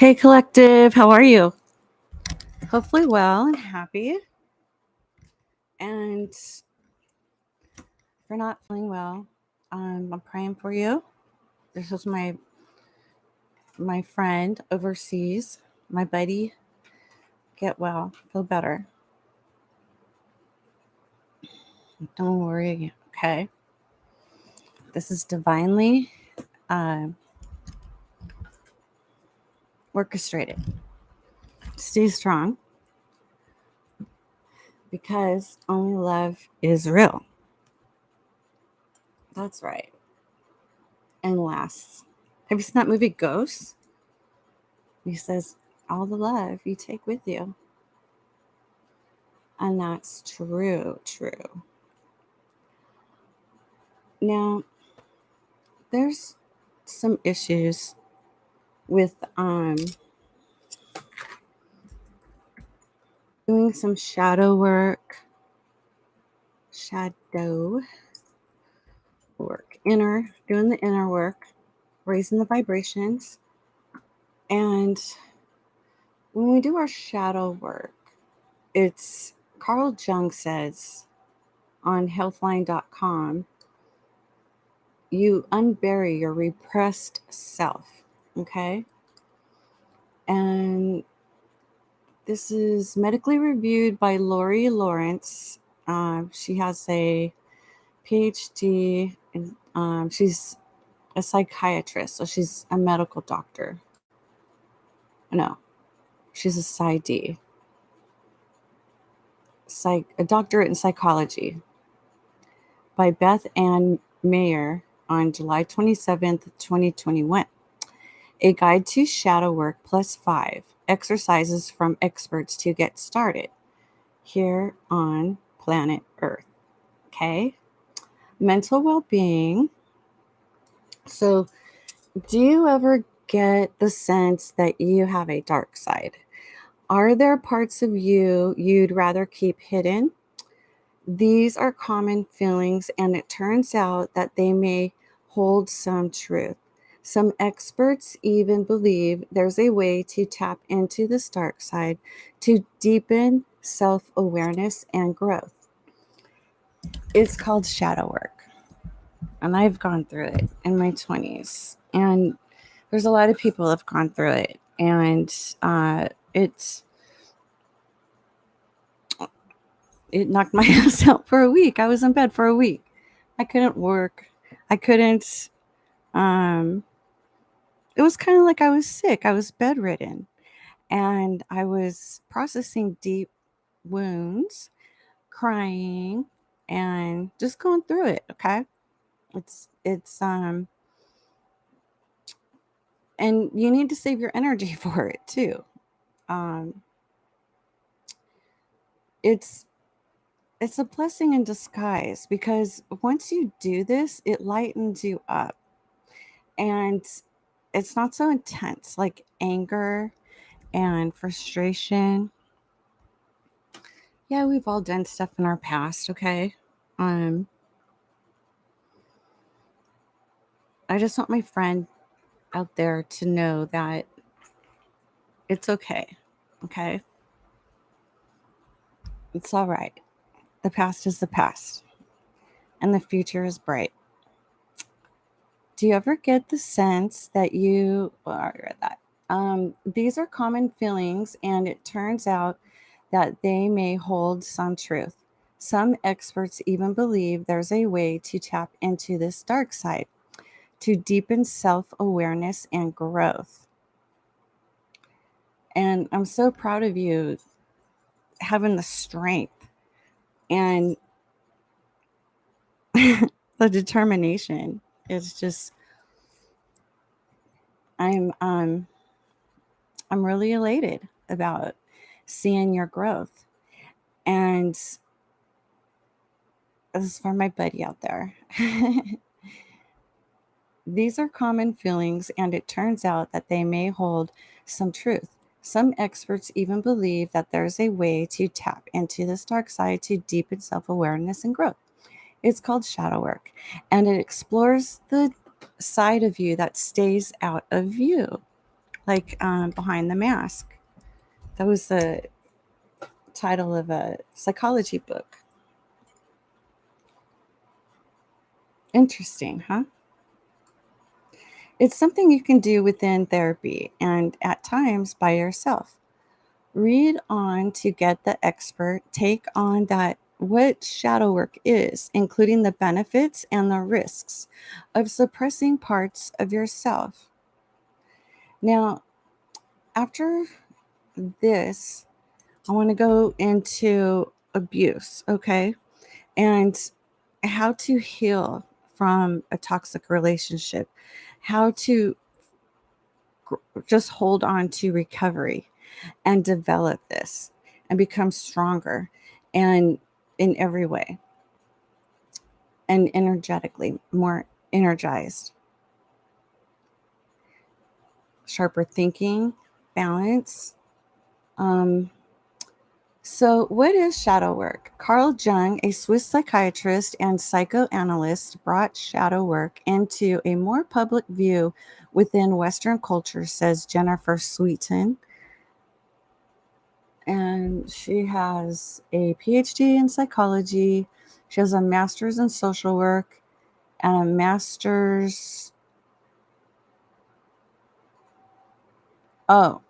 Hey, collective, how are you? Hopefully, well and happy. And if you're not feeling well, I'm praying for you. This is my friend overseas, my buddy. Get well, feel better. Don't worry, okay? This is divinely uh, orchestrated. Stay strong because only love is real. That's right. And lasts. Have you seen that movie Ghosts? He says, all the love you take with you. And that's true. Now, there's some issues with doing some shadow work, doing the inner work, raising the vibrations. And when we do our shadow work, it's Carl Jung says on healthline.com, you unbury your repressed self. Okay. And this is medically reviewed by Lori Lawrence. She has a PhD, and she's a psychiatrist, so she's a medical doctor. No, she's a PsyD, a doctorate in psychology by Beth Ann Mayer on July 27th, 2021. A guide to shadow work plus 5 exercises from experts to get started here on planet Earth. Okay. Mental well-being. So, do you ever get the sense that you have a dark side? Are there parts of you you'd rather keep hidden? These are common feelings, and it turns out that they may hold some truth. Some experts even believe there's a way to tap into this dark side to deepen self awareness and growth. It's called shadow work, and I've gone through it in my 20s. And there's a lot of people have gone through it, and it knocked my ass out for a week. I was in bed for a week. I couldn't work. I couldn't. Um, it was kind of like I was sick. I was bedridden, and I was processing deep wounds, crying, and just going through it. Okay, it's and you need to save your energy for it too. Um, it's it's a blessing in disguise because once you do this, it lightens you up, and it's not so intense like anger and frustration. Yeah, we've all done stuff in our past, okay? Um I just want my friend out there to know that it's okay. Okay? It's all right. The past is the past and the future is bright. Do you ever get the sense that well, I already read that. These are common feelings, and it turns out that they may hold some truth. Some experts even believe there's a way to tap into this dark side to deepen self awareness and growth. And I'm so proud of you having the strength and the determination. It's just, I'm um I'm really elated about seeing your growth. And this is for my buddy out there. These are common feelings, and it turns out that they may hold some truth. Some experts even believe that there's a way to tap into this dark side to deepen self awareness and growth. It's called shadow work, and it explores the side of you that stays out of view, like Behind the Mask. That was the title of a psychology book. Interesting, huh? It's something you can do within therapy and at times by yourself. Read on to get the expert take on that what shadow work is, including the benefits and the risks of suppressing parts of yourself. Now, after this, I want to go into abuse, okay? And how to heal from a toxic relationship, how to just hold on to recovery and develop this and become stronger and in every way and energetically more energized, sharper thinking, balance. Um, so, what is shadow work? Carl Jung, a Swiss psychiatrist and psychoanalyst, brought shadow work into a more public view within Western culture, says Jennifer Sweeten. And she has a PhD in psychology. She has a master's in social work and a oh,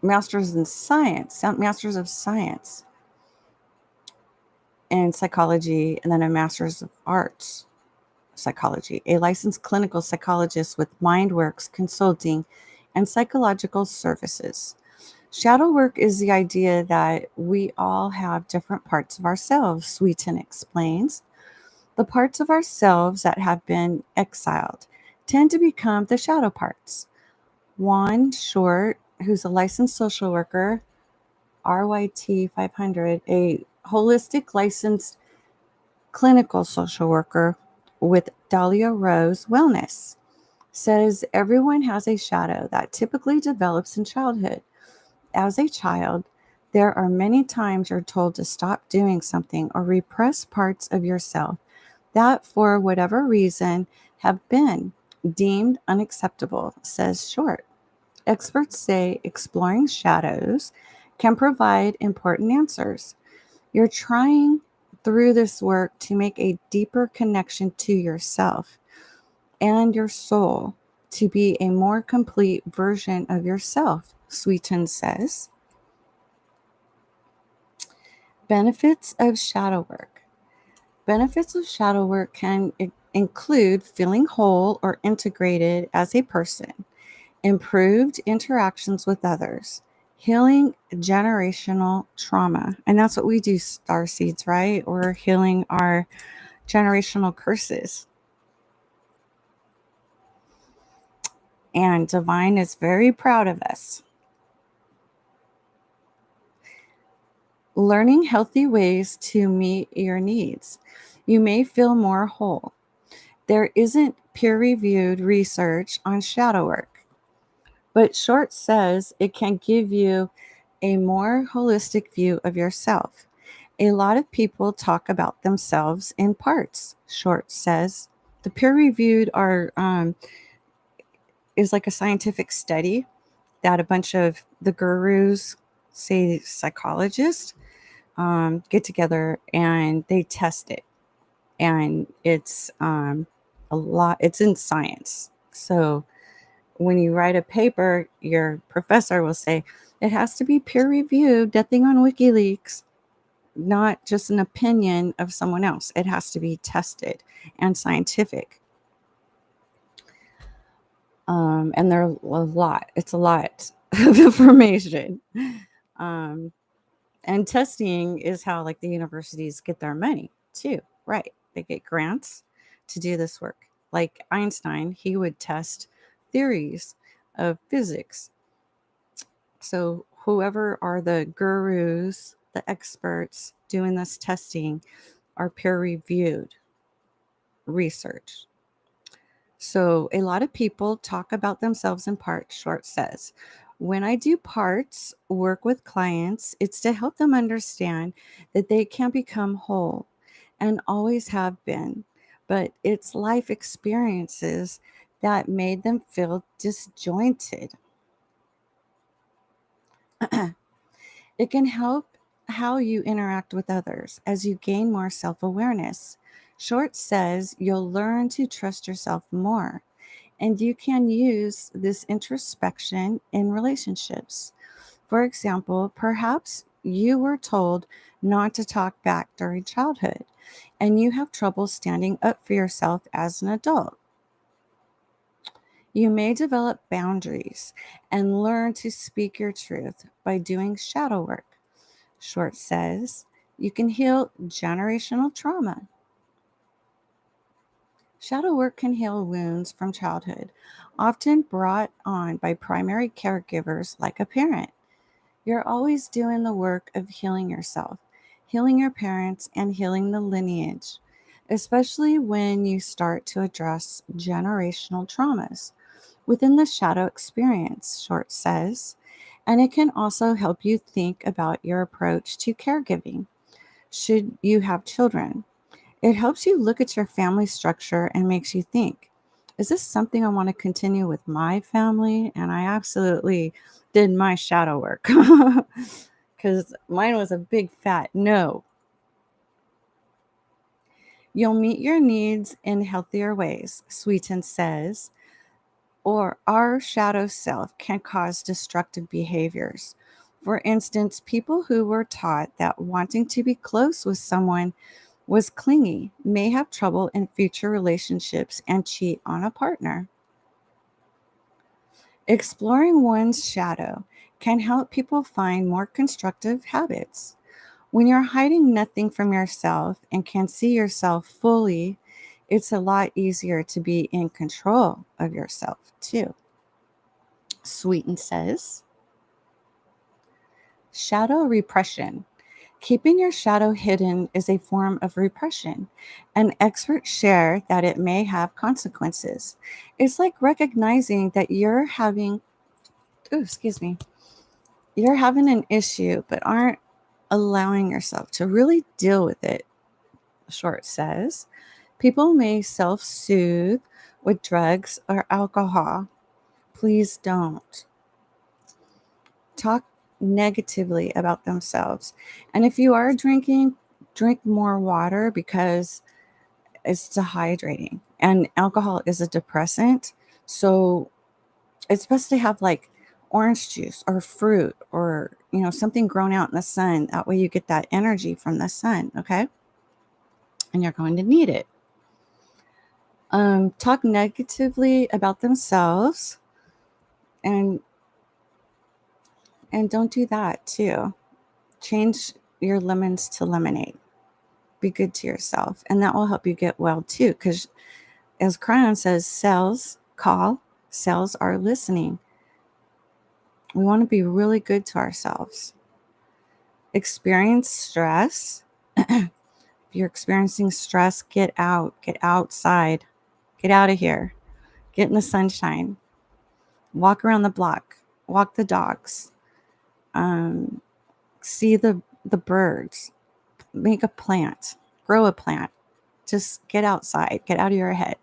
master's in science, master's of science in psychology, and then a master's of arts psychology, a licensed clinical psychologist with MindWorks Consulting and Psychological Services. Shadow work is the idea that we all have different parts of ourselves, Sweeten explains. The parts of ourselves that have been exiled tend to become the shadow parts. Juan Short, who's a licensed social worker, RYT 500, a holistic licensed clinical social worker with Dahlia Rose Wellness, says everyone has a shadow that typically develops in childhood. As a child, there are many times you're told to stop doing something or repress parts of yourself that, for whatever reason, have been deemed unacceptable, says Short. Experts say exploring shadows can provide important answers. You're trying through this work to make a deeper connection to yourself and your soul to be a more complete version of yourself, Sweeten says. Benefits of shadow work. Benefits of shadow work can include feeling whole or integrated as a person, improved interactions with others, healing generational trauma. And that's what we do, Starseeds, right? We're healing our generational curses. And Divine is very proud of us. Learning healthy ways to meet your needs. You may feel more whole. There isn't peer reviewed research on shadow work, but Short says it can give you a more holistic view of yourself. A lot of people talk about themselves in parts, Short says. The peer reviewed are is like a scientific study that a bunch of the gurus, say psychologists, get together and they test it. And it's a lot, it's in science. So when you write a paper, your professor will say it has to be peer reviewed, nothing on WikiLeaks, not just an opinion of someone else. It has to be tested and scientific. And they're a lot. It's a lot of information. Um, and testing is how like the universities get their money too, right? They get grants to do this work. Like Einstein, he would test theories of physics. So whoever are the gurus, the experts doing this testing are peer reviewed research. So a lot of people talk about themselves in parts, Short says. When I do parts work with clients, it's to help them understand that they can become whole and always have been, but it's life experiences that made them feel disjointed. It can help how you interact with others as you gain more self awareness. Short says you'll learn to trust yourself more, and you can use this introspection in relationships. For example, perhaps you were told not to talk back during childhood, and you have trouble standing up for yourself as an adult. You may develop boundaries and learn to speak your truth by doing shadow work. Short says you can heal generational trauma. Shadow work can heal wounds from childhood, often brought on by primary caregivers like a parent. You're always doing the work of healing yourself, healing your parents, and healing the lineage, especially when you start to address generational traumas within the shadow experience, Short says. And it can also help you think about your approach to caregiving should you have children. It helps you look at your family structure and makes you think, is this something I want to continue with my family? And I absolutely did my shadow work because mine was a big fat no. You'll meet your needs in healthier ways, Sweeten says, or our shadow self can cause destructive behaviors. For instance, people who were taught that wanting to be close with someone was clingy may have trouble in future relationships and cheat on a partner. Exploring one's shadow can help people find more constructive habits. When you're hiding nothing from yourself and can see yourself fully, it's a lot easier to be in control of yourself, too. Sweeten says, shadow repression. Keeping your shadow hidden is a form of repression, and experts share that it may have consequences. It's like recognizing that you're having an issue, but aren't allowing yourself to really deal with it, Short says. People may self soothe with drugs or alcohol. Please don't talk negatively about themselves. And if you are drinking, drink more water because it's dehydrating. And alcohol is a depressant. So it's best to have like orange juice or fruit or, something grown out in the sun. That way you get that energy from the sun. Okay. And you're going to need it. Talk negatively about themselves and don't do that too. Change your lemons to lemonade. Be good to yourself. And that will help you get well too. Because as Cryon says, cells are listening. We want to be really good to ourselves. Experience stress. If you're experiencing stress, get out, get outside, get out of here, get in the sunshine, walk around the block, walk the dogs, see the birds, make a plant, grow a plant. Just get outside, get out of your head.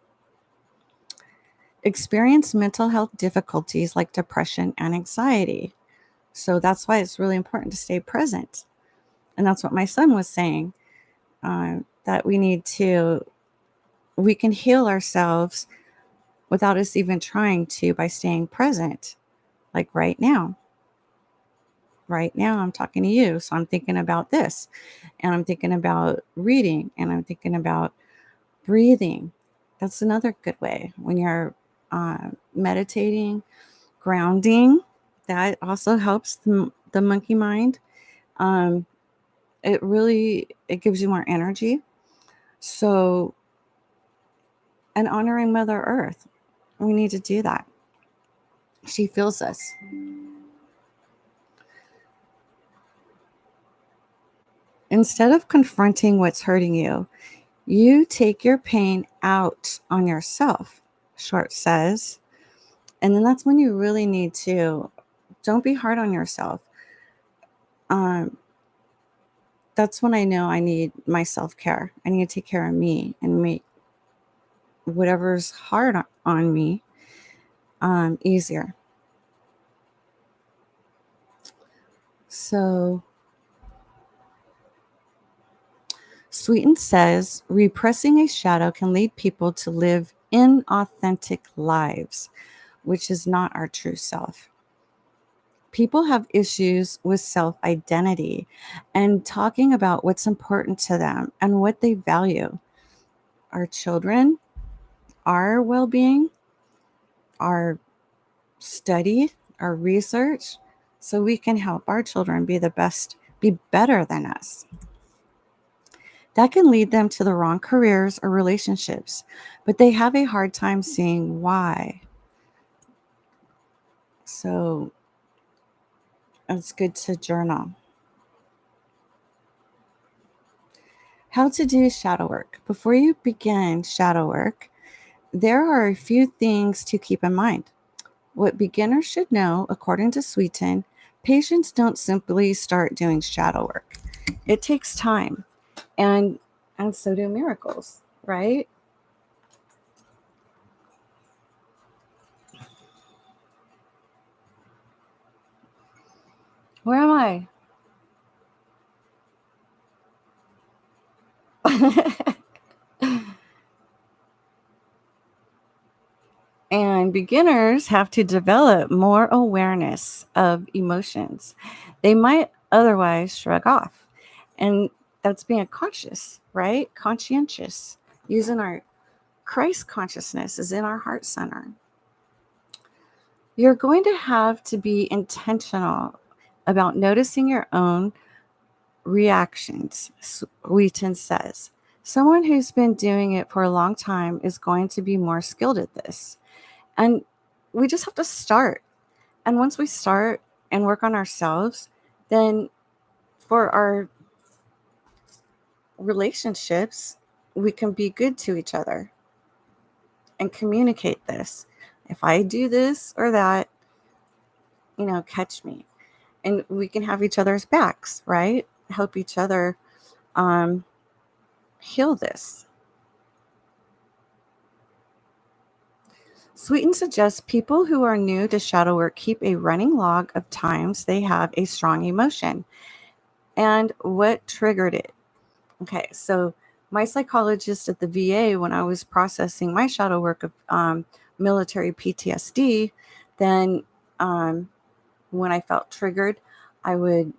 Experience mental health difficulties like depression and anxiety. So that's why it's really important to stay present. And that's what my son was saying, that we can heal ourselves without us even trying to by staying present. Like right now. Right now, I'm talking to you. So I'm thinking about this, and I'm thinking about reading, and I'm thinking about breathing. That's another good way when you're meditating, grounding. That also helps the monkey mind. Um, it gives you more energy. So, and honoring Mother Earth, we need to do that. She feels us. Instead of confronting what's hurting you, you take your pain out on yourself, Short says. And then that's when you really need to, don't be hard on yourself. Um, that's when I know I need my self care. I need to take care of me and make whatever's hard on me easier. So Sweeten says repressing a shadow can lead people to live inauthentic lives, which is not our true self. People have issues with self identity and talking about what's important to them and what they value. Our children, our well being, our study, our research, so we can help our children be better than us. That can lead them to the wrong careers or relationships, but they have a hard time seeing why. So it's good to journal. How to do shadow work. Before you begin shadow work, there are a few things to keep in mind. What beginners should know, according to Sweeten, patients don't simply start doing shadow work. It takes time, and so do miracles, right? Where am I? And beginners have to develop more awareness of emotions they might otherwise shrug off. And that's being conscious, right? Conscientious. Using our Christ consciousness is in our heart center. You're going to have to be intentional about noticing your own reactions, Wheaton says. Someone who's been doing it for a long time is going to be more skilled at this. And we just have to start. And once we start and work on ourselves, then for our relationships, we can be good to each other and communicate this. If I do this or that, catch me. And we can have each other's backs, right? Help each other um, heal this. Sweeten suggests people who are new to shadow work keep a running log of times they have a strong emotion and what triggered it. Okay, so my psychologist at the VA, when I was processing my shadow work of military PTSD, then when I felt triggered, I would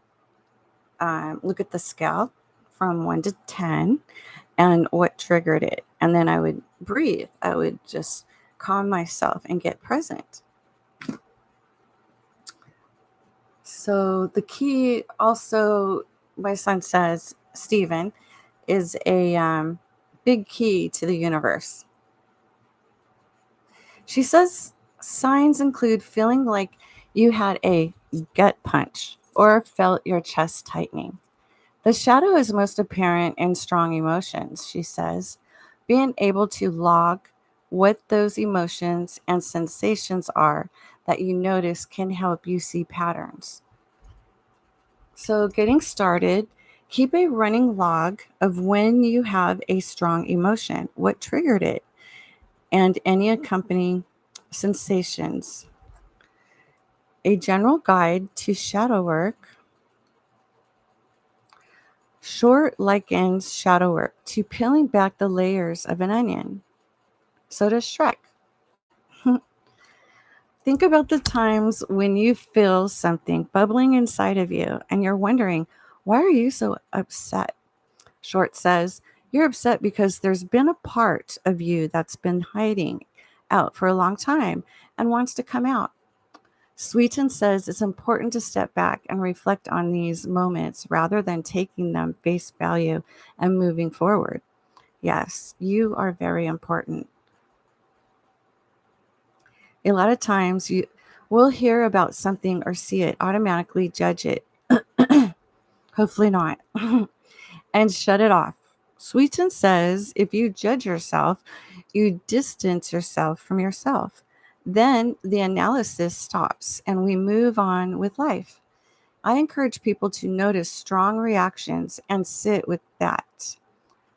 look at the scale from 1 to 10 and what triggered it. And then I would breathe. I would just calm myself and get present. So the key also, my son says, Stephen, is a big key to the universe. She says signs include feeling like you had a gut punch or felt your chest tightening. The shadow is most apparent in strong emotions, she says. Being able to log what those emotions and sensations are that you notice can help you see patterns. So, getting started, keep a running log of when you have a strong emotion, what triggered it, and any accompanying sensations. A general guide to shadow work. Short likens shadow work to peeling back the layers of an onion. So does Shrek. Think about the times when you feel something bubbling inside of you and you're wondering, why are you so upset? Short says, you're upset because there's been a part of you that's been hiding out for a long time and wants to come out. Sweeten says it's important to step back and reflect on these moments rather than taking them face value and moving forward. Yes, you are very important. A lot of times you will hear about something or see it, automatically judge it. Hopefully not. And shut it off. Sweeten says if you judge yourself, you distance yourself from yourself. Then the analysis stops and we move on with life. I encourage people to notice strong reactions and sit with that.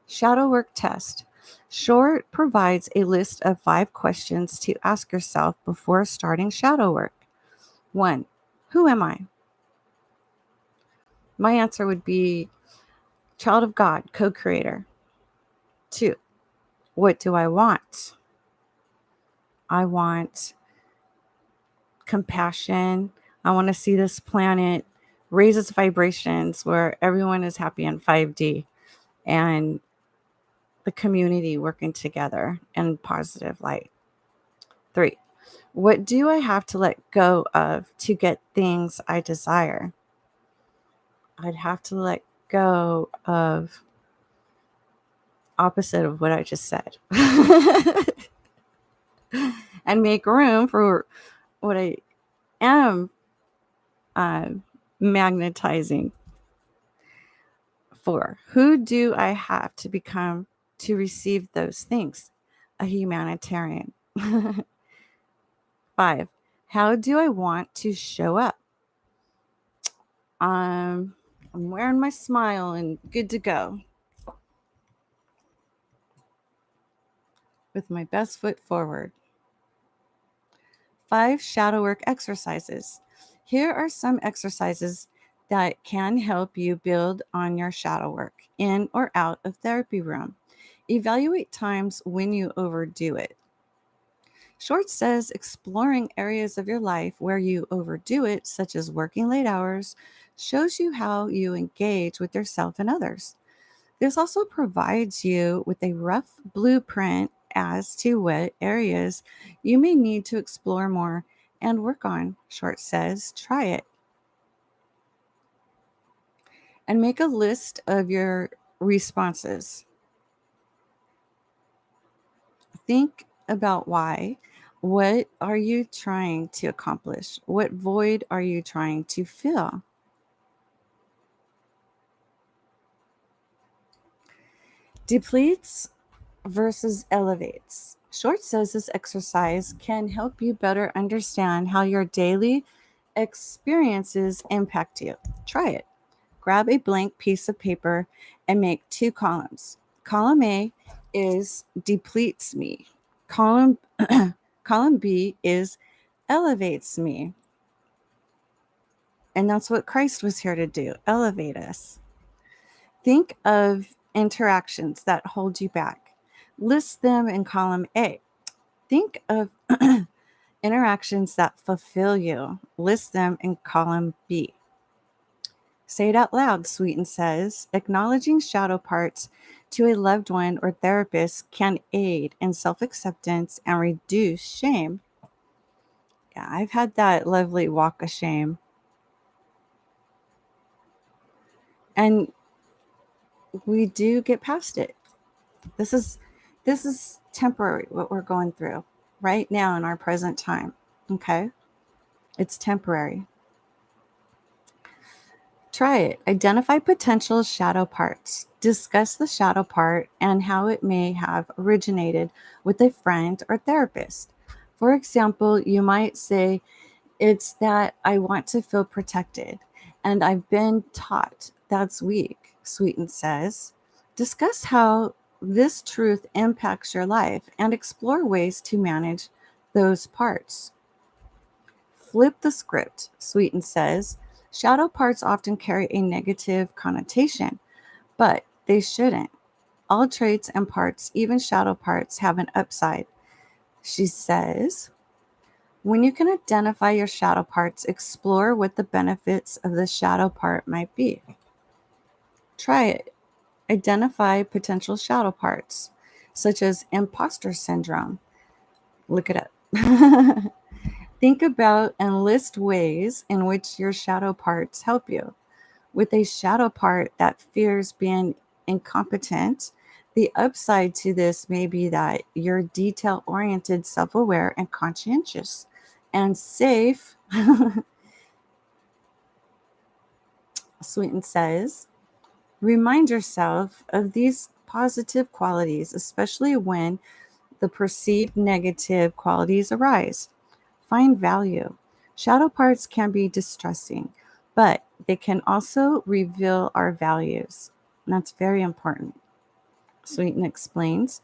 Shadow work test. Short provides a list of 5 questions to ask yourself before starting shadow work. 1. Who am I? My answer would be child of God, co-creator. 2, what do I want? I want compassion. I want to see this planet raise its vibrations where everyone is happy in 5D and the community working together in positive light. 3, what do I have to let go of to get things I desire? I'd have to let go of opposite of what I just said and make room for what I am uh, magnetizing for. Who do I have to become to receive those things? A humanitarian. 5, how do I want to show up? I'm wearing my smile and good to go with my best foot forward. 5, shadow work exercises. Here are some exercises that can help you build on your shadow work in or out of therapy room. Evaluate times when you overdo it. Short says exploring areas of your life where you overdo it, such as working late hours, shows you how you engage with yourself and others. This also provides you with a rough blueprint as to what areas you may need to explore more and work on. Short says, try it. And make a list of your responses. Think about why. What are you trying to accomplish? What void are you trying to fill? Depletes versus elevates. Short says this exercise can help you better understand how your daily experiences impact you. Try it. Grab a blank piece of paper and make 2 columns. Column A is depletes me. Column column B is elevates me. And that's what Christ was here to do, elevate us. Think of interactions that hold you back. List them in column A. Think of interactions that fulfill you. List them in column B. Say it out loud, Sweeten says. Acknowledging shadow parts to a loved one or therapist can aid in self acceptance and reduce shame. Yeah, I've had that lovely walk of shame. And we do get past it. This is temporary what we're going through right now in our present time. Okay? It's temporary. Try it. Identify potential shadow parts. Discuss the shadow part and how it may have originated with a friend or therapist. For example, you might say, it's that I want to feel protected, and I've been taught that's weak, Sweeten says. Discuss how this truth impacts your life and explore ways to manage those parts. Flip the script, Sweeten says. Shadow parts often carry a negative connotation, but they shouldn't. All traits and parts, even shadow parts, have an upside. She says, when you can identify your shadow parts, explore what the benefits of the shadow part might be. Try it. Identify potential shadow parts, such as imposter syndrome. Look it up. Think about and list ways in which your shadow parts help you. With a shadow part that fears being incompetent, the upside to this may be that you're detail oriented, self aware, and conscientious and safe. Sweeten says, remind yourself of these positive qualities, especially when the perceived negative qualities arise. Find value. Shadow parts can be distressing, but they can also reveal our values. And that's very important. Sweeten explains.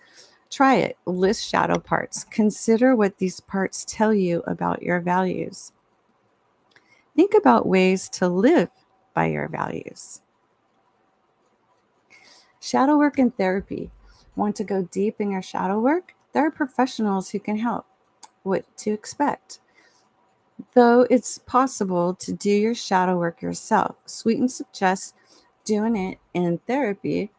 Try it. List shadow parts. Consider what these parts tell you about your values. Think about ways to live by your values. Shadow work and therapy. Want to go deep in your shadow work? There are professionals who can help. What to expect? Though it's possible to do your shadow work yourself, Sweeten suggests doing it in therapy.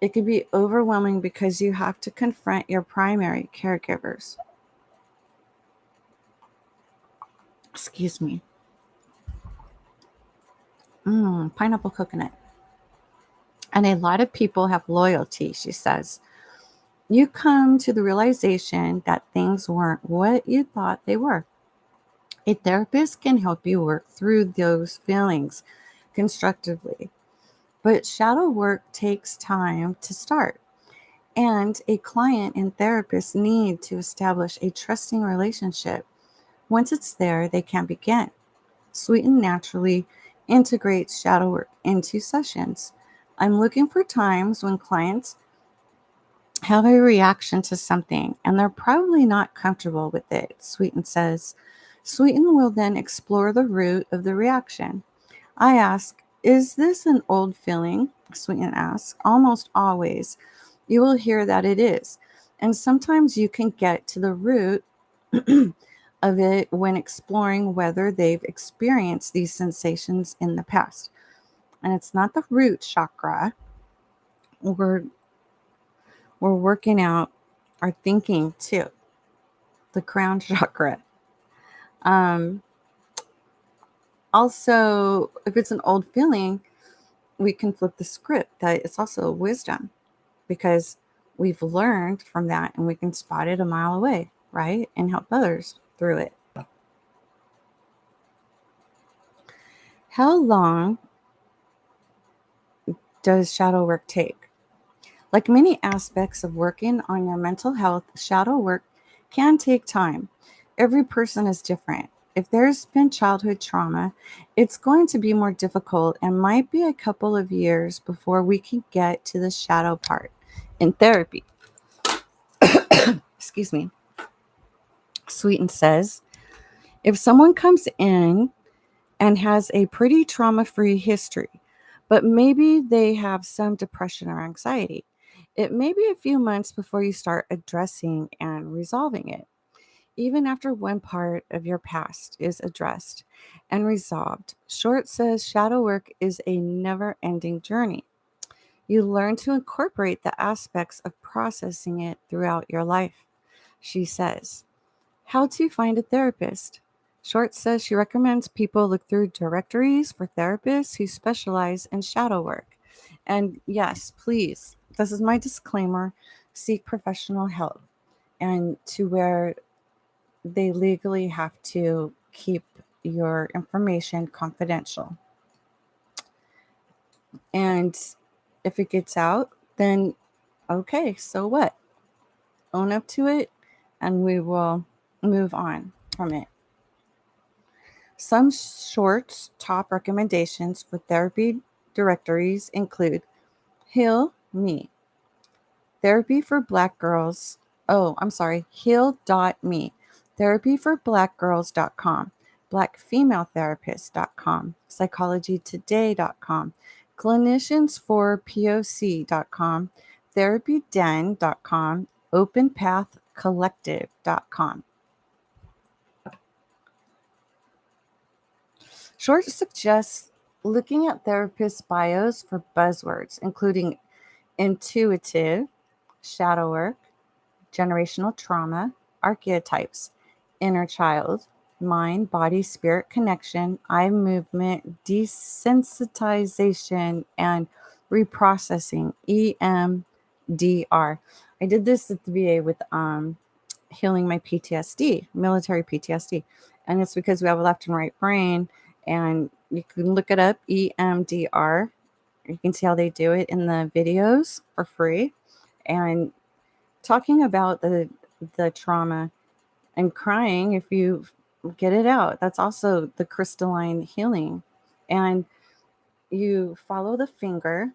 It can be overwhelming because you have to confront your primary caregivers. Excuse me. Pineapple coconut. And a lot of people have loyalty, she says. You come to the realization that things weren't what you thought they were. A therapist can help you work through those feelings constructively. But shadow work takes time to start. And a client and therapist need to establish a trusting relationship. Once it's there, they can begin. Sweeten naturally integrates shadow work into sessions. I'm looking for times when clients have a reaction to something and they're probably not comfortable with it, Sweeten says. Sweeten will then explore the root of the reaction. I ask, is this an old feeling? Sweeten asks. Almost always. You will hear that it is. And sometimes you can get to the root of it when exploring whether they've experienced these sensations in the past. And it's not the root chakra. We're working out our thinking too. The crown chakra. Um, Also, if it's an old feeling, we can flip the script that it's also wisdom because we've learned from that and we can spot it a mile away, right? And help others through it. How long does shadow work take? Like many aspects of working on your mental health, shadow work can take time. Every person is different. If there's been childhood trauma, it's going to be more difficult and might be a couple of years before we can get to the shadow part in therapy. Excuse me. Sweeten says, if someone comes in and has a pretty trauma free history, but maybe they have some depression or anxiety, it may be a few months before you start addressing and resolving it. Even after one part of your past is addressed and resolved, Short says shadow work is a never ending journey. You learn to incorporate the aspects of processing it throughout your life. She says, how to find a therapist. Short says she recommends people look through directories for therapists who specialize in shadow work. And yes, please, this is my disclaimer, seek professional help and to where they legally have to keep your information confidential. And if it gets out, then okay, so what? Own up to it and we will move on from it. Some Short's top recommendations for therapy directories include Heal Me, Therapy for Black Girls. Oh, I'm sorry, heal.me, therapyforblackgirls.com, blackfemaletherapist.com, psychologytoday.com, cliniciansforpoc.com, therapyden.com, openpathcollective.com. Short suggests looking at therapists' bios for buzzwords, including intuitive, shadow work, generational trauma, archetypes, inner child, mind, body, spirit connection, eye movement, desensitization, and reprocessing, EMDR. I did this at the VA with healing my PTSD, military PTSD. And it's because we have a left and right brain. And you can look it up, EMDR. You can see how they do it in the videos for free. And talking about the trauma and crying if you get it out. That's also the crystalline healing. And you follow the finger,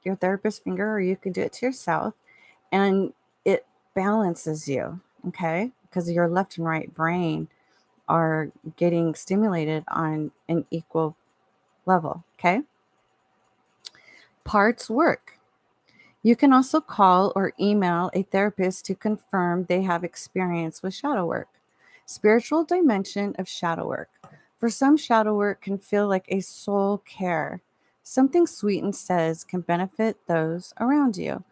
your therapist's finger, or you could do it to yourself, and it balances you, okay? Because your left and right brain are getting stimulated on an equal level, okay? Parts work. You can also call or email a therapist to confirm they have experience with shadow work. Spiritual dimension of shadow work. For some, shadow work can feel like a soul care. Something Sweeten says can benefit those around you.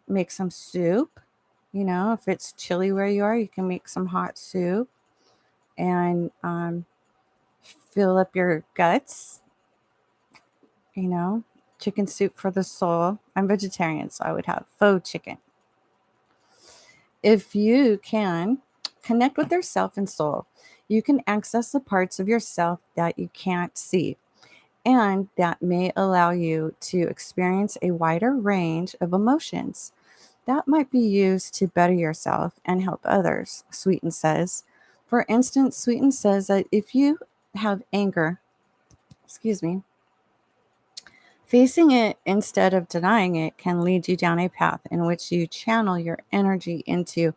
Make some soup. You know, if it's chilly where you are, you can make some hot soup and fill up your guts. You know, chicken soup for the soul. I'm vegetarian, so I would have faux chicken. If you can connect with your self and soul, you can access the parts of yourself that you can't see, and that may allow you to experience a wider range of emotions that might be used to better yourself and help others, Sweeten says. For instance, Sweeten says that if you have anger, excuse me, facing it instead of denying it can lead you down a path in which you channel your energy into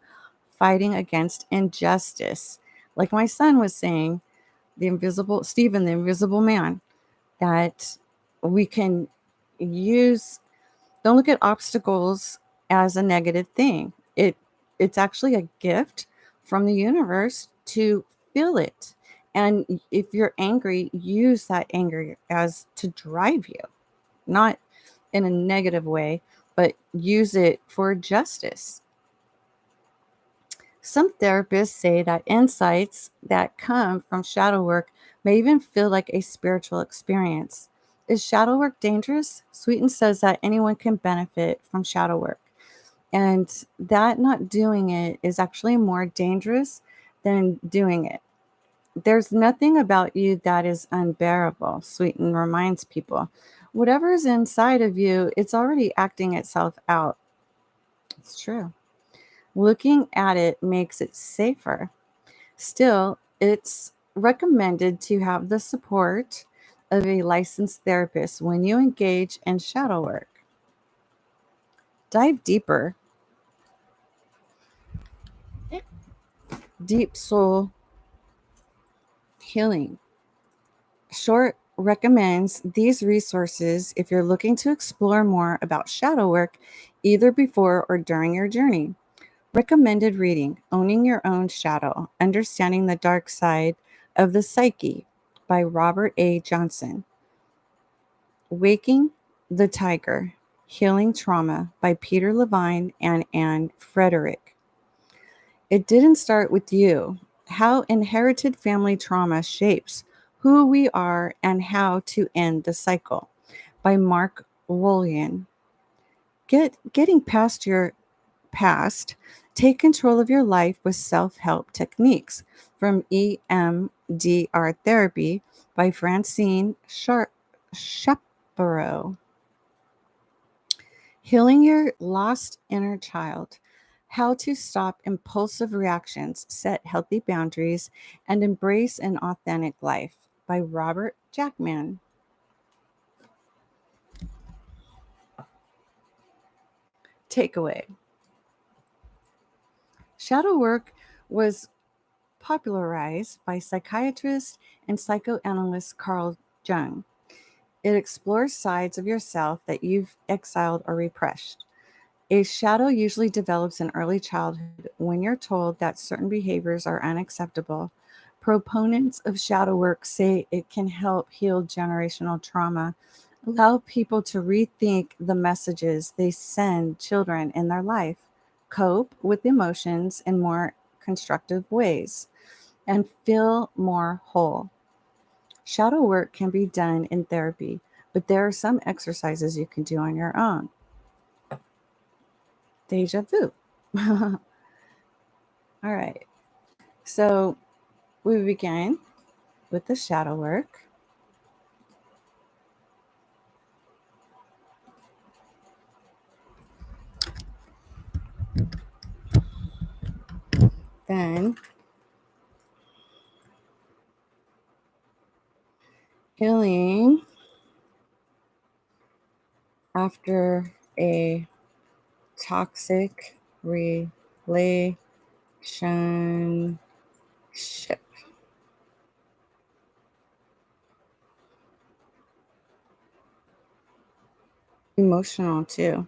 fighting against injustice. Like my son was saying, the invisible, Stephen, the invisible man, that we can use, don't look at obstacles as a negative thing. It's actually a gift from the universe to feel it. And if you're angry, use that anger as to drive you, not in a negative way, but use it for justice. Some therapists say that insights that come from shadow work may even feel like a spiritual experience. Is shadow work dangerous? Sweeten says that anyone can benefit from shadow work, and that not doing it is actually more dangerous than doing it. There's nothing about you that is unbearable, Sweeten reminds people. Whatever is inside of you, it's already acting itself out. It's true. Looking at it makes it safer. Still, it's recommended to have the support of a licensed therapist when you engage in shadow work. Dive deeper. Deep soul healing. Short recommends these resources if you're looking to explore more about shadow work, either before or during your journey. Recommended reading: Owning Your Own Shadow, Understanding the Dark Side of the Psyche by Robert A. Johnson. Waking the Tiger, Healing Trauma by Peter Levine and Anne Frederick. It Didn't Start with You: How Inherited Family Trauma Shapes Who We Are and How to End the Cycle by Mark Wolian. Getting past your past, take control of your life with self-help techniques from EMDR Therapy by Francine Chaparro. Healing Your Lost Inner Child: How to Stop Impulsive Reactions, Set Healthy Boundaries, and Embrace an Authentic Life by Robert Jackman. Takeaway: Shadow work was popularized by psychiatrist and psychoanalyst Carl Jung. It explores sides of yourself that you've exiled or repressed. A shadow usually develops in early childhood when you're told that certain behaviors are unacceptable. Proponents of shadow work say it can help heal generational trauma, allow people to rethink the messages they send children in their life, cope with emotions in more constructive ways, and feel more whole. Shadow work can be done in therapy, but there are some exercises you can do on your own. Deja vu. All right. So we begin with the shadow work. Then healing after a toxic relationship. Emotional too.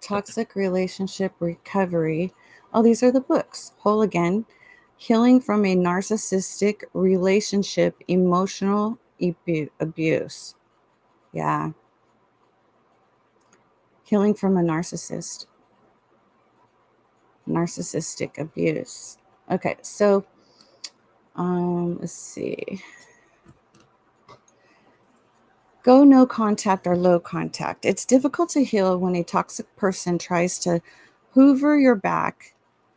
Toxic relationship recovery. Oh, these are the books. Whole Again, Healing from a Narcissistic Relationship, Emotional Abuse. Yeah, healing from a narcissistic abuse. Okay, so let's see. Go no contact or low contact. It's difficult to heal when a toxic person tries to hoover your back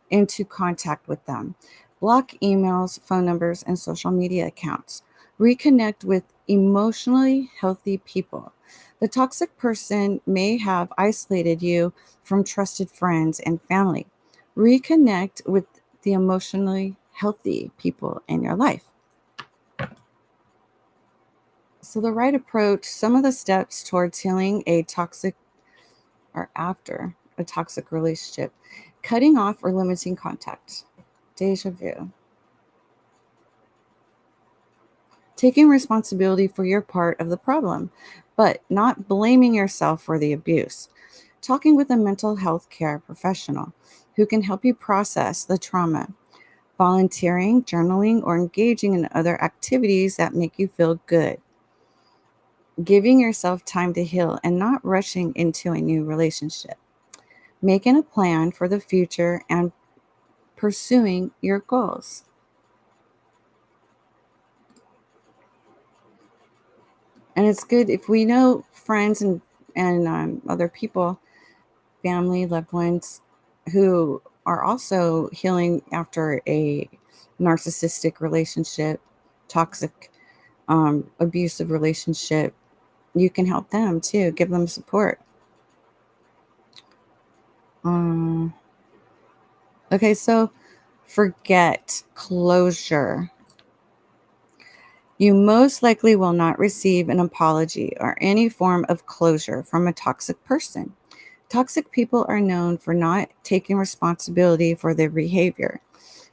into contact with them. Block emails, phone numbers, and social media accounts. Reconnect with emotionally healthy people. The toxic person may have isolated you from trusted friends and family. Reconnect with the emotionally healthy people in your life. So, the right approach, some of the steps towards healing a toxic or after a toxic relationship, cutting off or limiting contact, deja vu, taking responsibility for your part of the problem, but not blaming yourself for the abuse, talking with a mental health care professional who can help you process the trauma, volunteering, journaling, or engaging in other activities that make you feel good, giving yourself time to heal and not rushing into a new relationship, making a plan for the future and pursuing your goals. And it's good if we know friends and other people, family, loved ones who are also healing after a narcissistic relationship, toxic, abusive relationship. You can help them too, give them support. Um, okay, so forget closure. You most likely will not receive an apology or any form of closure from a toxic person. Toxic people are known for not taking responsibility for their behavior.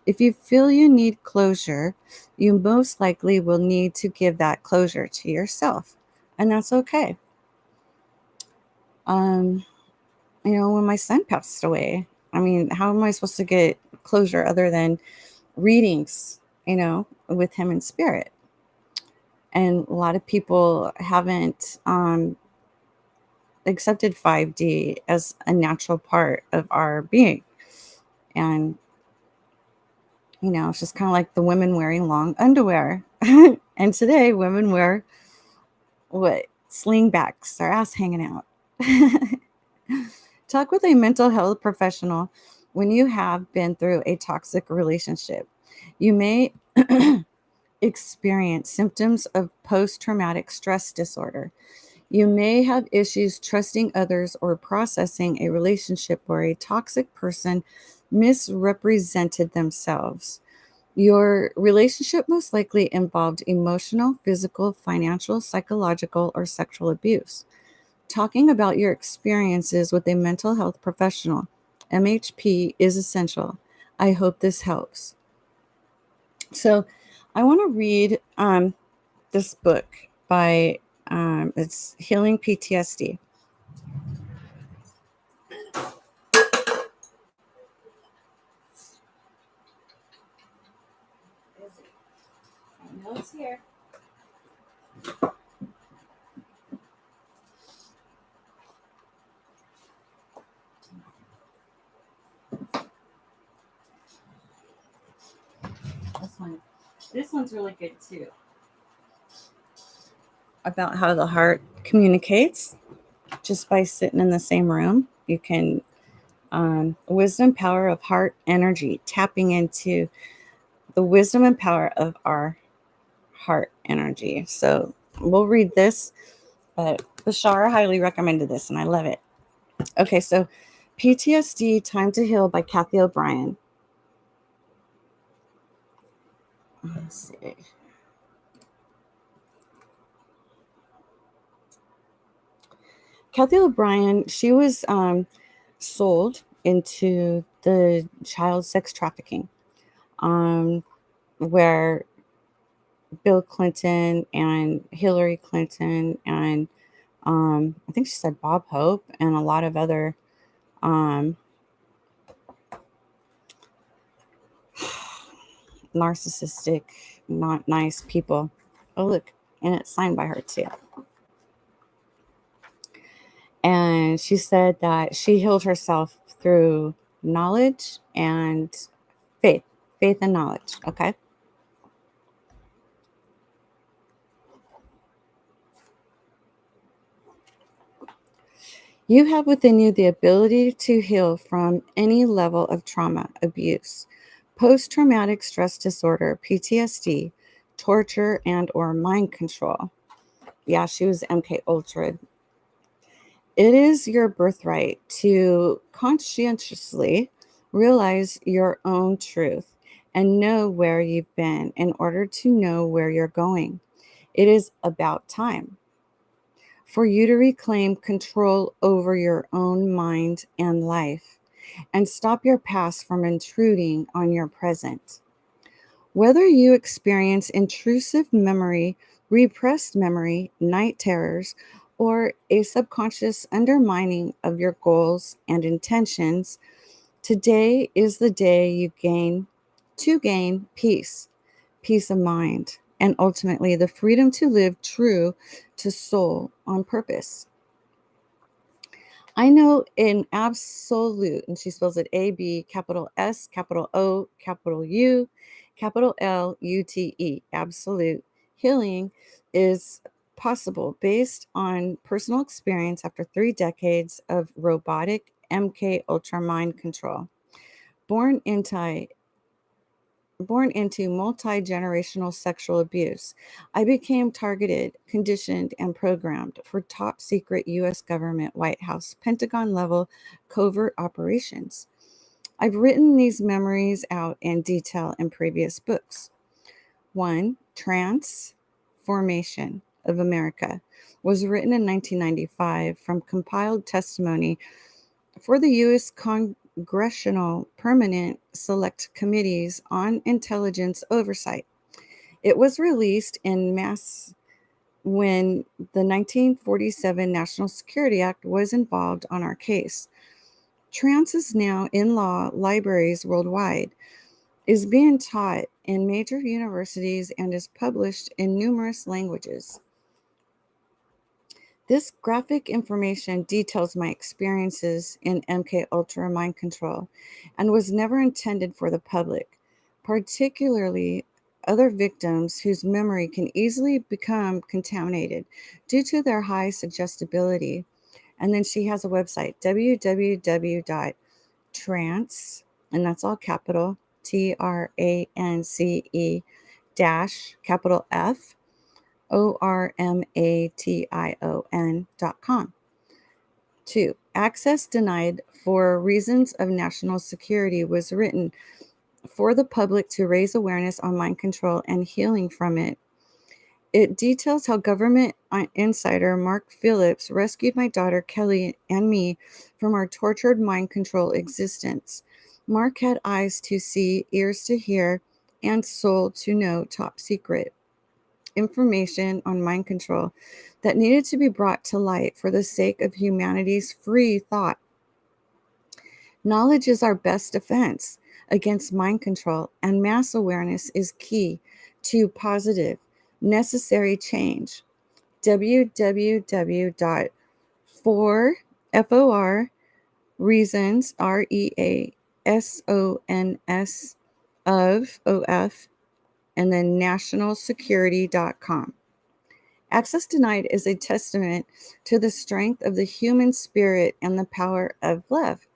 If you feel you need closure, you most likely will need to give that closure to yourself, and that's okay. Um, when my son passed away, I mean, how am I supposed to get closure other than readings, with him in spirit? And a lot of people haven't accepted 5D as a natural part of our being. And, it's just kind of like the women wearing long underwear. And today, women wear what? Slingbacks, their ass hanging out. Talk with a mental health professional when you have been through a toxic relationship. You may experience symptoms of post traumatic stress disorder. You may have issues trusting others or processing a relationship where a toxic person misrepresented themselves. Your relationship most likely involved emotional, physical, financial, psychological, or sexual abuse. Talking about your experiences with a mental health professional, MHP, is essential. I hope this helps. So, I want to read this book by it's Healing PTSD. I know it's here. This one. This one's really good too. About how the heart communicates just by sitting in the same room. You can wisdom power of heart energy, tapping into the wisdom and power of our heart energy. So we'll read this, but Bashara highly recommended this and I love it. Okay, so PTSD Time to Heal by Kathy O'Brien. Let's see. Kathy O'Brien, she was sold into the child sex trafficking, where Bill Clinton and Hillary Clinton and I think she said Bob Hope and a lot of other um, narcissistic, not nice people. Oh, look, and it's signed by her too. And she said that she healed herself through knowledge and faith, faith and knowledge. Okay. You have within you the ability to heal from any level of trauma, abuse, post traumatic stress disorder, PTSD, torture, and or mind control. Yeah, she was MK Ultra. It is your birthright to conscientiously realize your own truth and know where you've been in order to know where you're going. It is about time for you to reclaim control over your own mind and life and stop your past from intruding on your present. Whether you experience intrusive memory, repressed memory, night terrors, or a subconscious undermining of your goals and intentions, today is the day you gain peace, peace of mind, and ultimately the freedom to live true to soul on purpose. I know in absolute, and she spells it AB, capital S, capital O, capital U, capital L, UTE, absolute healing is possible based on personal experience after 3 decades of robotic MK Ultra mind control. Born into born into multi generational sexual abuse, I became targeted, conditioned, and programmed for top secret U.S. government, White House, Pentagon level covert operations. I've written these memories out in detail in previous books. One, Transformation of America, was written in 1995 from compiled testimony for the U.S. Congressional Permanent Select Committees on Intelligence Oversight. It was released in mass when the 1947 National Security Act was involved on our case. Trans is now in law libraries worldwide, is being taught in major universities, and is published in numerous languages. This graphic information details my experiences in MK Ultra mind control and was never intended for the public, particularly other victims whose memory can easily become contaminated due to their high suggestibility. And then she has a website, www.trance, and that's all capital TRANCE dash capital F ORMATION.com. 2. Access denied for reasons of national security was written for the public to raise awareness on mind control and healing from it. It details how government insider Mark Phillips rescued my daughter Kelly and me from our tortured mind control existence. Mark had eyes to see, ears to hear, and soul to know top secret information on mind control that needed to be brought to light for the sake of humanity's free thought. Knowledge is our best defense against mind control, and mass awareness is key to positive, necessary change. www.for reasons reasons of and then nationalsecurity.com. Access denied is a testament to the strength of the human spirit and the power of love.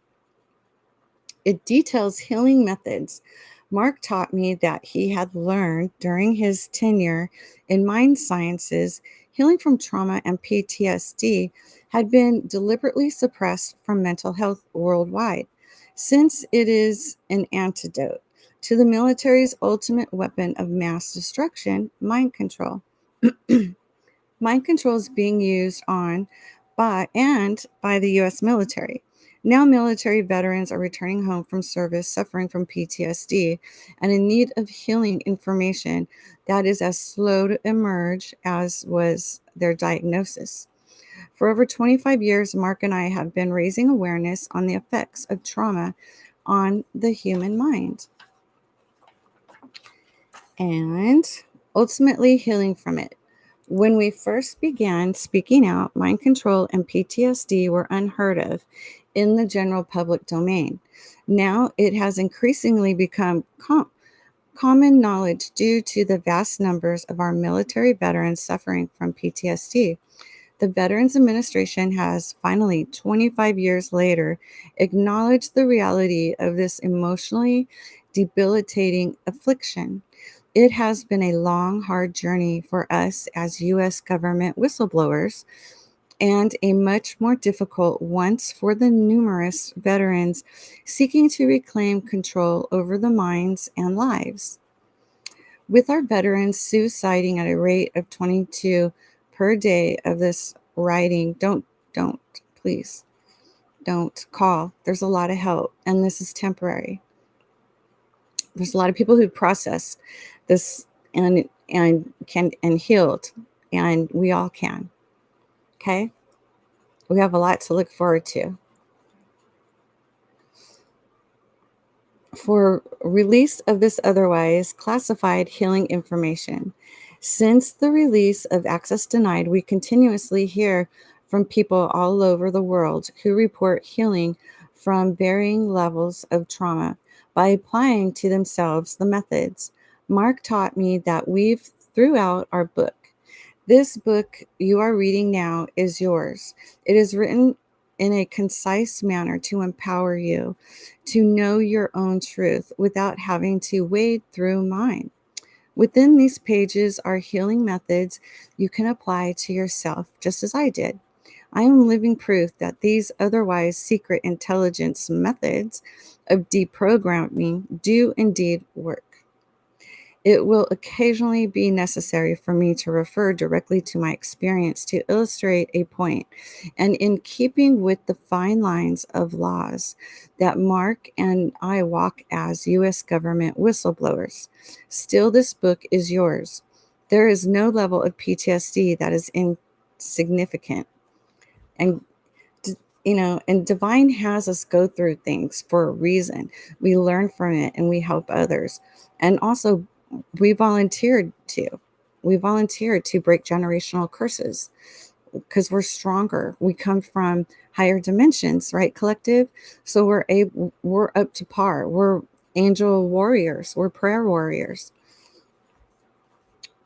It details healing methods Mark taught me that he had learned during his tenure in mind sciences. Healing from trauma and PTSD had been deliberately suppressed from mental health worldwide, since it is an antidote to the military's ultimate weapon of mass destruction, mind control. Mind control is being used on by the US military. Now, military veterans are returning home from service suffering from PTSD and in need of healing information that is as slow to emerge as was their diagnosis. For over 25 years, Mark and I have been raising awareness on the effects of trauma on the human mind and ultimately healing from it. When we first began speaking out, mind control and PTSD were unheard of in the general public domain. Now it has increasingly become common knowledge due to the vast numbers of our military veterans suffering from PTSD. The Veterans Administration has finally, 25 years later, acknowledged the reality of this emotionally debilitating affliction. It has been a long, hard journey for us as U.S. government whistleblowers, and a much more difficult one for the numerous veterans seeking to reclaim control over the minds and lives. With our veterans suiciding at a rate of 22 per day of this writing, don't, please, don't call. There's a lot of help, and this is temporary. There's a lot of people who process this and healed, and we all can. Okay, we have a lot to look forward to. For release of this otherwise classified healing information. Since the release of access denied, we continuously hear from people all over the world who report healing from varying levels of trauma by applying to themselves the methods. Mark taught me that weave throughout our book. This book you are reading now is yours. It is written in a concise manner to empower you to know your own truth without having to wade through mine. Within these pages are healing methods you can apply to yourself, just as I did. I am living proof that these otherwise secret intelligence methods of deprogramming do indeed work. It will occasionally be necessary for me to refer directly to my experience to illustrate a point, and in keeping with the fine lines of laws that Mark and I walk as U.S. government whistleblowers. Still, this book is yours. There is no level of PTSD that is insignificant. And and divine has us go through things for a reason. We learn from it and we help others. And also, we volunteered to. We volunteered to break generational curses because we're stronger. We come from higher dimensions, right, collective? So we're up to par. We're angel warriors. We're prayer warriors.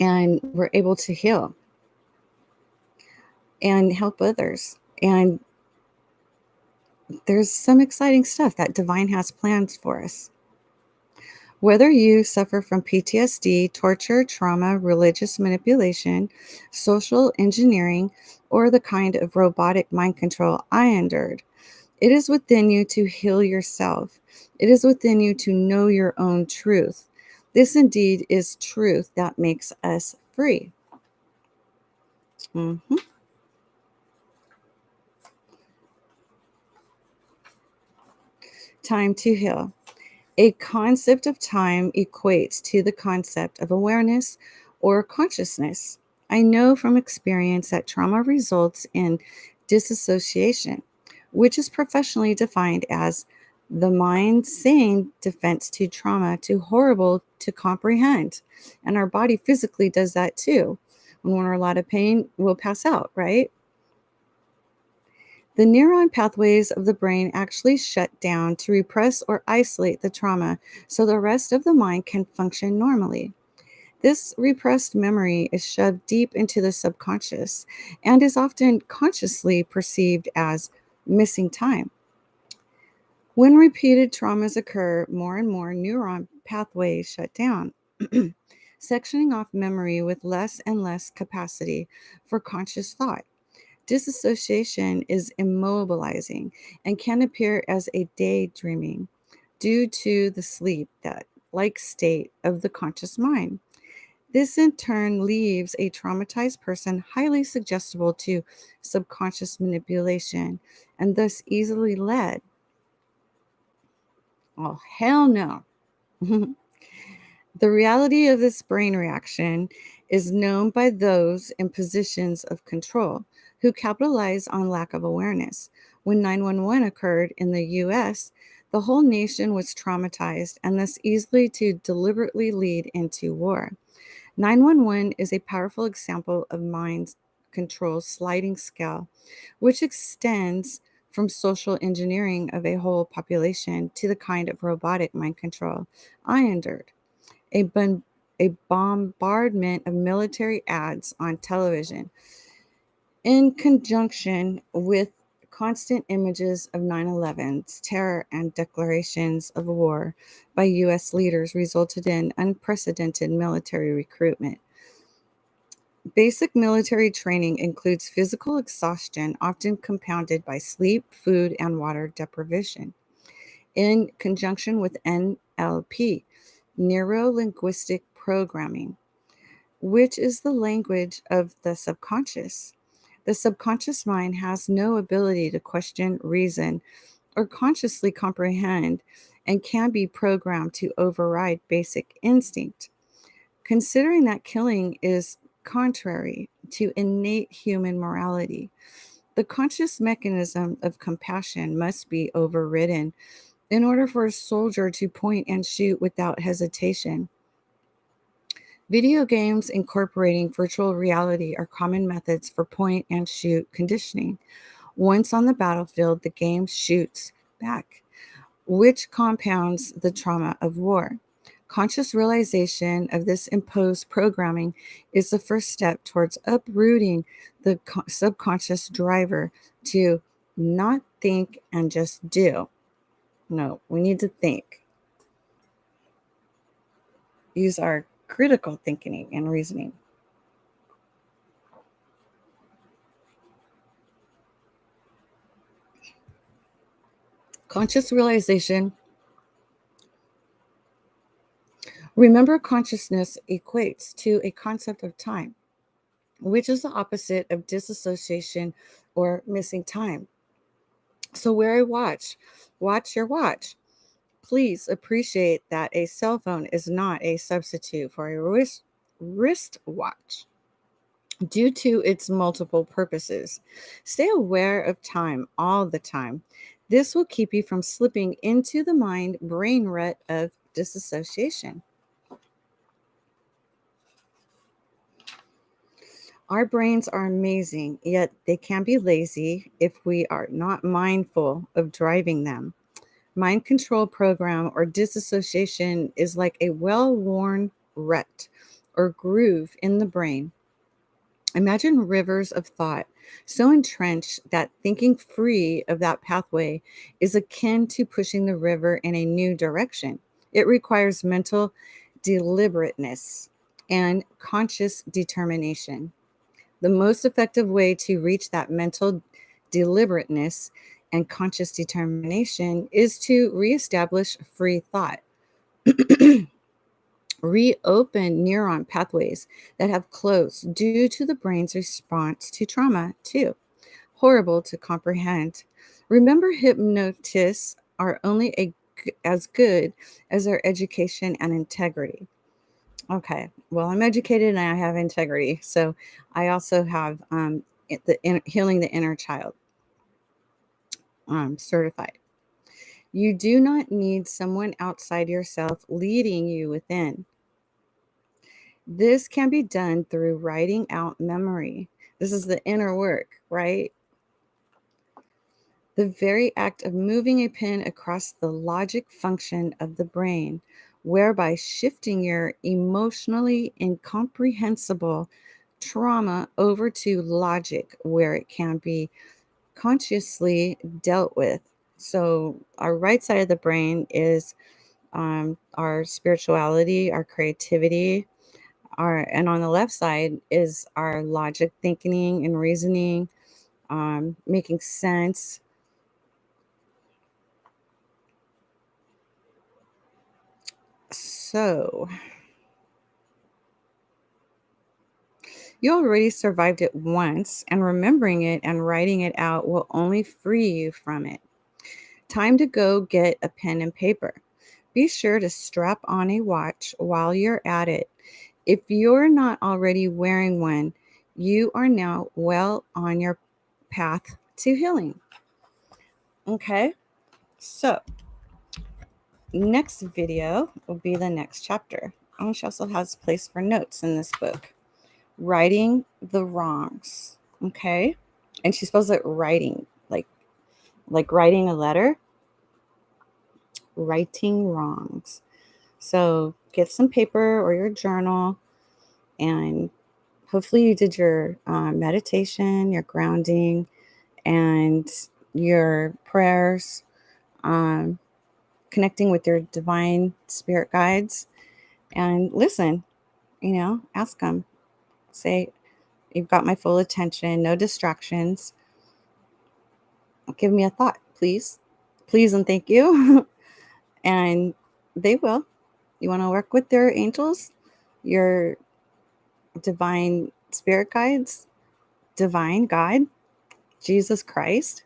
And we're able to heal and help others. And there's some exciting stuff that divine has planned for us. Whether you suffer from PTSD, torture, trauma, religious manipulation, social engineering, or the kind of robotic mind control I endured, it is within you to heal yourself. It is within you to know your own truth. This indeed is truth that makes us free. Mhm. Time to heal. A concept of time equates to the concept of awareness or consciousness. I know from experience that trauma results in disassociation, which is professionally defined as the mind saying defense to trauma too horrible to comprehend. And our body physically does that too. When we're in a lot of pain, we'll pass out, right? The neuron pathways of the brain actually shut down to repress or isolate the trauma so the rest of the mind can function normally. This repressed memory is shoved deep into the subconscious and is often consciously perceived as missing time. When repeated traumas occur, more and more neuron pathways shut down, sectioning off memory with less and less capacity for conscious thought. Disassociation is immobilizing and can appear as a daydreaming due to the sleep that like state of the conscious mind. This in turn leaves a traumatized person highly suggestible to subconscious manipulation and thus easily led Oh, hell no. The reality of this brain reaction is known by those in positions of control who capitalize on lack of awareness. When 911 occurred in the US, the whole nation was traumatized and thus easily to deliberately lead into war. 911 is a powerful example of mind control sliding scale, which extends from social engineering of a whole population to the kind of robotic mind control I endured. A, bun- a bombardment of military ads on television, in conjunction with constant images of 9/11's terror and declarations of war by U.S. leaders, resulted in unprecedented military recruitment. Basic military training includes physical exhaustion, often compounded by sleep, food, and water deprivation, in conjunction with NLP, neuro linguistic programming, which is the language of the subconscious. The subconscious mind has no ability to question, reason, or consciously comprehend, and can be programmed to override basic instinct. Considering that killing is contrary to innate human morality, the conscious mechanism of compassion must be overridden in order for a soldier to point and shoot without hesitation. Video games incorporating virtual reality are common methods for point and shoot conditioning. Once on the battlefield, the game shoots back, which compounds the trauma of war. Conscious realization of this imposed programming is the first step towards uprooting the subconscious driver to not think and just do. No, we need to think. Use our critical thinking and reasoning. Conscious realization. Remember, consciousness equates to a concept of time, which is the opposite of disassociation or missing time. So, wear a watch, watch your watch. Please appreciate that a cell phone is not a substitute for a wrist watch due to its multiple purposes. Stay aware of time all the time. This will keep you from slipping into the mind brain rut of disassociation. Our brains are amazing, yet they can be lazy if we are not mindful of driving them. Mind control program or disassociation is like a well worn rut or groove in the brain. Imagine rivers of thought so entrenched that thinking free of that pathway is akin to pushing the river in a new direction. It requires mental deliberateness and conscious determination. The most effective way to reach that mental deliberateness and conscious determination is to reestablish free thought, reopen neuron pathways that have closed due to the brain's response to trauma, too. Horrible to comprehend. Remember, hypnotists are only as good as their education and integrity. Okay, well, I'm educated and I have integrity. So I also have healing the inner child certified. You do not need someone outside yourself leading you within. This can be done through writing out memory. This is the inner work, right? The very act of moving a pen across the logic function of the brain, whereby shifting your emotionally incomprehensible trauma over to logic where it can be consciously dealt with. So, our right side of the brain is our spirituality, our creativity, and on the left side is our logic, thinking, and reasoning, making sense. So, you already survived it once, and remembering it and writing it out will only free you from it. Time to go get a pen and paper. Be sure to strap on a watch while you're at it. If you're not already wearing one, you are now well on your path to healing. Okay, so next video will be the next chapter. Oh, she also has place for notes in this book. Righting the wrongs. Okay, and she's supposed to writing like writing a letter, righting wrongs. So get some paper or your journal, and hopefully you did your meditation, your grounding, and your prayers, connecting with your divine spirit guides. And listen, ask them. Say, you've got my full attention, no distractions. Give me a thought, please. Please and thank you. And they will. You want to work with their angels, your divine spirit guides, divine God, Jesus Christ,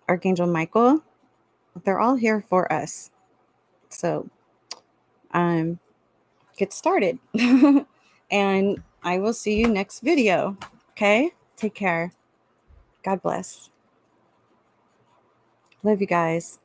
Archangel Michael. They're all here for us. So um, get started. And I will see you next video. Okay? Take care. God bless. Love you guys.